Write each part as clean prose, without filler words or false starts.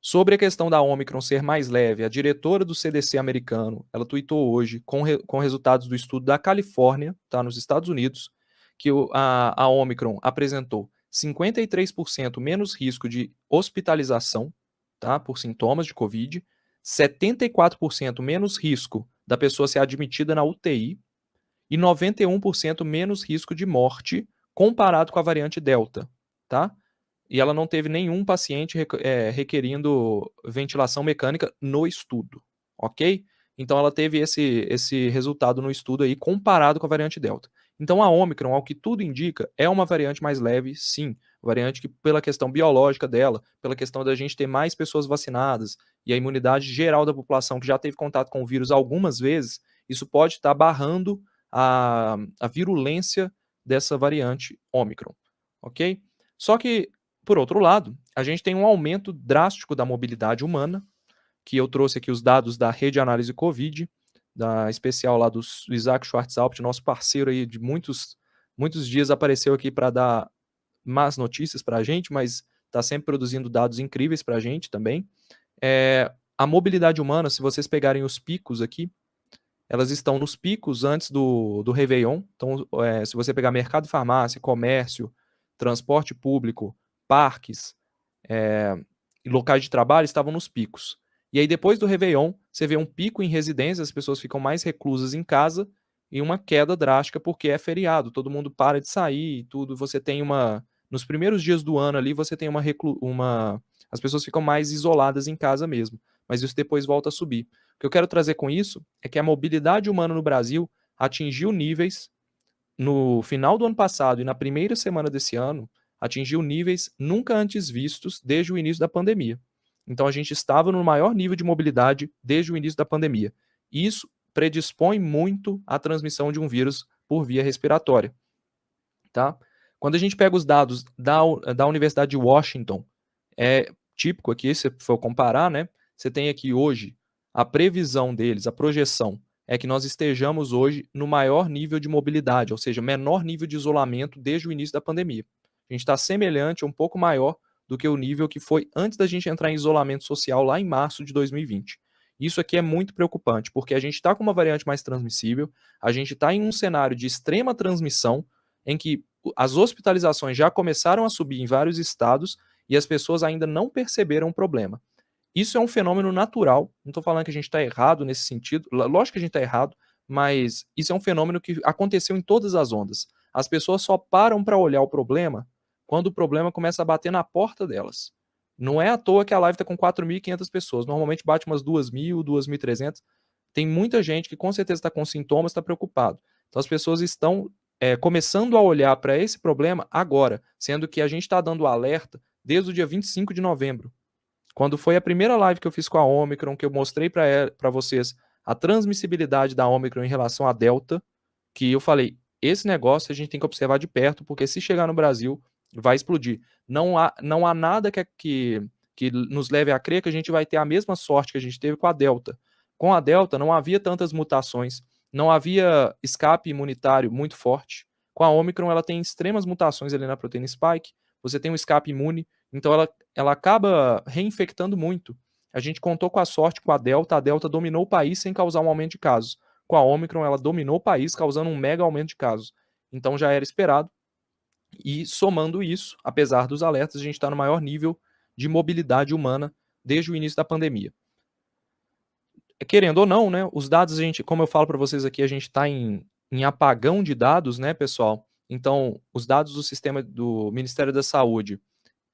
Sobre a questão da Omicron ser mais leve, a diretora do CDC americano, ela tweetou hoje com resultados do estudo da Califórnia, tá, nos Estados Unidos, que a Omicron apresentou 53% menos risco de hospitalização, tá, por sintomas de Covid, 74% menos risco da pessoa ser admitida na UTI e 91% menos risco de morte comparado com a variante Delta, tá? E ela não teve nenhum paciente requerindo ventilação mecânica no estudo, ok? Então ela teve esse resultado no estudo aí comparado com a variante Delta. Então a Omicron, ao que tudo indica, é uma variante mais leve, sim. Variante que, pela questão biológica dela, pela questão da gente ter mais pessoas vacinadas e a imunidade geral da população que já teve contato com o vírus algumas vezes, isso pode estar barrando a virulência dessa variante Omicron, ok? Só que, por outro lado, a gente tem um aumento drástico da mobilidade humana, que eu trouxe aqui os dados da Rede Análise Covid, da especial lá do Isaac Schwarzhaupt, nosso parceiro aí de muitos dias, apareceu aqui para dar más notícias para a gente, mas está sempre produzindo dados incríveis para a gente também. A mobilidade humana, se vocês pegarem os picos aqui, elas estão nos picos antes do Réveillon. Então, se você pegar mercado, farmácia, comércio, transporte público, parques e locais de trabalho, estavam nos picos. E aí, depois do Réveillon, você vê um pico em residências, as pessoas ficam mais reclusas em casa e uma queda drástica porque é feriado, todo mundo para de sair e tudo. Você tem nos primeiros dias do ano ali, você tem as pessoas ficam mais isoladas em casa mesmo, mas isso depois volta a subir. O que eu quero trazer com isso é que a mobilidade humana no Brasil atingiu níveis, no final do ano passado e na primeira semana desse ano, atingiu níveis nunca antes vistos desde o início da pandemia. Então a gente estava no maior nível de mobilidade desde o início da pandemia. E isso predispõe muito à transmissão de um vírus por via respiratória. Tá? Quando a gente pega os dados da Universidade de Washington, é típico aqui, se for comparar, né? Você tem aqui hoje a previsão deles, a projeção, é que nós estejamos hoje no maior nível de mobilidade, ou seja, menor nível de isolamento desde o início da pandemia. A gente está semelhante, um pouco maior do que o nível que foi antes da gente entrar em isolamento social lá em março de 2020. Isso aqui é muito preocupante, porque a gente está com uma variante mais transmissível, a gente está em um cenário de extrema transmissão, em que as hospitalizações já começaram a subir em vários estados e as pessoas ainda não perceberam o problema. Isso é um fenômeno natural, não estou falando que a gente está errado nesse sentido, lógico que a gente está errado, mas isso é um fenômeno que aconteceu em todas as ondas. As pessoas só param para olhar o problema quando o problema começa a bater na porta delas. Não é à toa que a live está com 4.500 pessoas, normalmente bate umas 2.000, 2.300. Tem muita gente que com certeza está com sintomas, está preocupado. Então as pessoas estão começando a olhar para esse problema agora, sendo que a gente está dando alerta desde o dia 25 de novembro. Quando foi a primeira live que eu fiz com a Omicron, que eu mostrei para vocês a transmissibilidade da Omicron em relação à Delta, que eu falei, esse negócio a gente tem que observar de perto, porque se chegar no Brasil, vai explodir. Não há nada que nos leve a crer que a gente vai ter a mesma sorte que a gente teve com a Delta. Com a Delta não havia tantas mutações, não havia escape imunitário muito forte. Com a Omicron ela tem extremas mutações ali na proteína spike, você tem um escape imune, então ela acaba reinfectando muito. A gente contou com a sorte com a Delta dominou o país sem causar um aumento de casos. Com a Omicron, ela dominou o país, causando um mega aumento de casos. Então já era esperado. E somando isso, apesar dos alertas, a gente está no maior nível de mobilidade humana desde o início da pandemia. Querendo ou não, né, os dados, a gente, como eu falo para vocês aqui, a gente está em apagão de dados, né, pessoal? Então, os dados do sistema do Ministério da Saúde,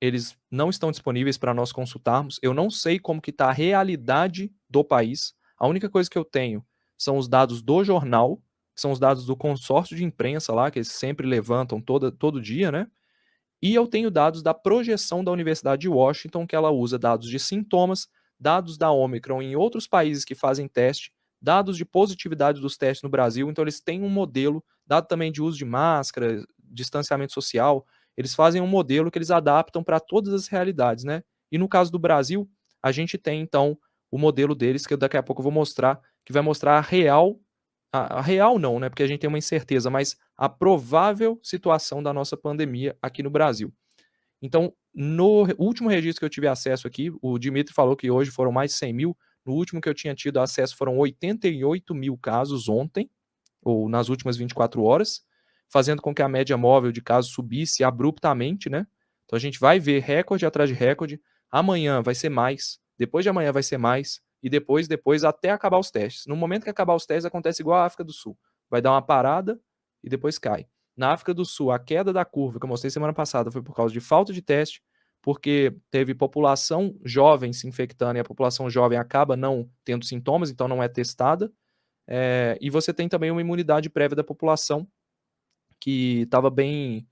eles não estão disponíveis para nós consultarmos. Eu não sei como que está a realidade do país. A única coisa que eu tenho são os dados do jornal, que são os dados do consórcio de imprensa lá, que eles sempre levantam todo dia, né? E eu tenho dados da projeção da Universidade de Washington, que ela usa dados de sintomas, dados da Omicron em outros países que fazem teste, dados de positividade dos testes no Brasil. Então, eles têm um modelo, dado também de uso de máscara, distanciamento social. Eles fazem um modelo que eles adaptam para todas as realidades, né? E no caso do Brasil, a gente tem, então, o modelo deles, que daqui a pouco eu vou mostrar, que vai mostrar a real não, né? Porque a gente tem uma incerteza, mas a provável situação da nossa pandemia aqui no Brasil. Então, No último registro que eu tive acesso aqui, o Dimitri falou que hoje foram mais de 100 mil, no último que eu tinha tido acesso foram 88 mil casos ontem, ou nas últimas 24 horas, fazendo com que a média móvel de casos subisse abruptamente, né? Então a gente vai ver recorde atrás de recorde, amanhã vai ser mais, depois de amanhã vai ser mais, e depois até acabar os testes. No momento que acabar os testes acontece igual a África do Sul, vai dar uma parada e depois cai. Na África do Sul, a queda da curva que eu mostrei semana passada foi por causa de falta de teste, porque teve população jovem se infectando e a população jovem acaba não tendo sintomas, então não é testada. E você tem também uma imunidade prévia da população que estava bem,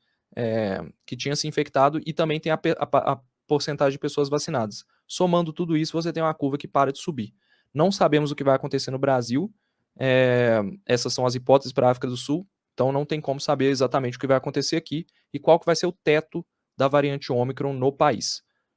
que tinha se infectado, e também tem a porcentagem de pessoas vacinadas. Somando tudo isso, você tem uma curva que para de subir. Não sabemos o que vai acontecer no Brasil, essas são as hipóteses para a África do Sul, então não tem como saber exatamente o que vai acontecer aqui e qual que vai ser o teto da variante Ômicron no país.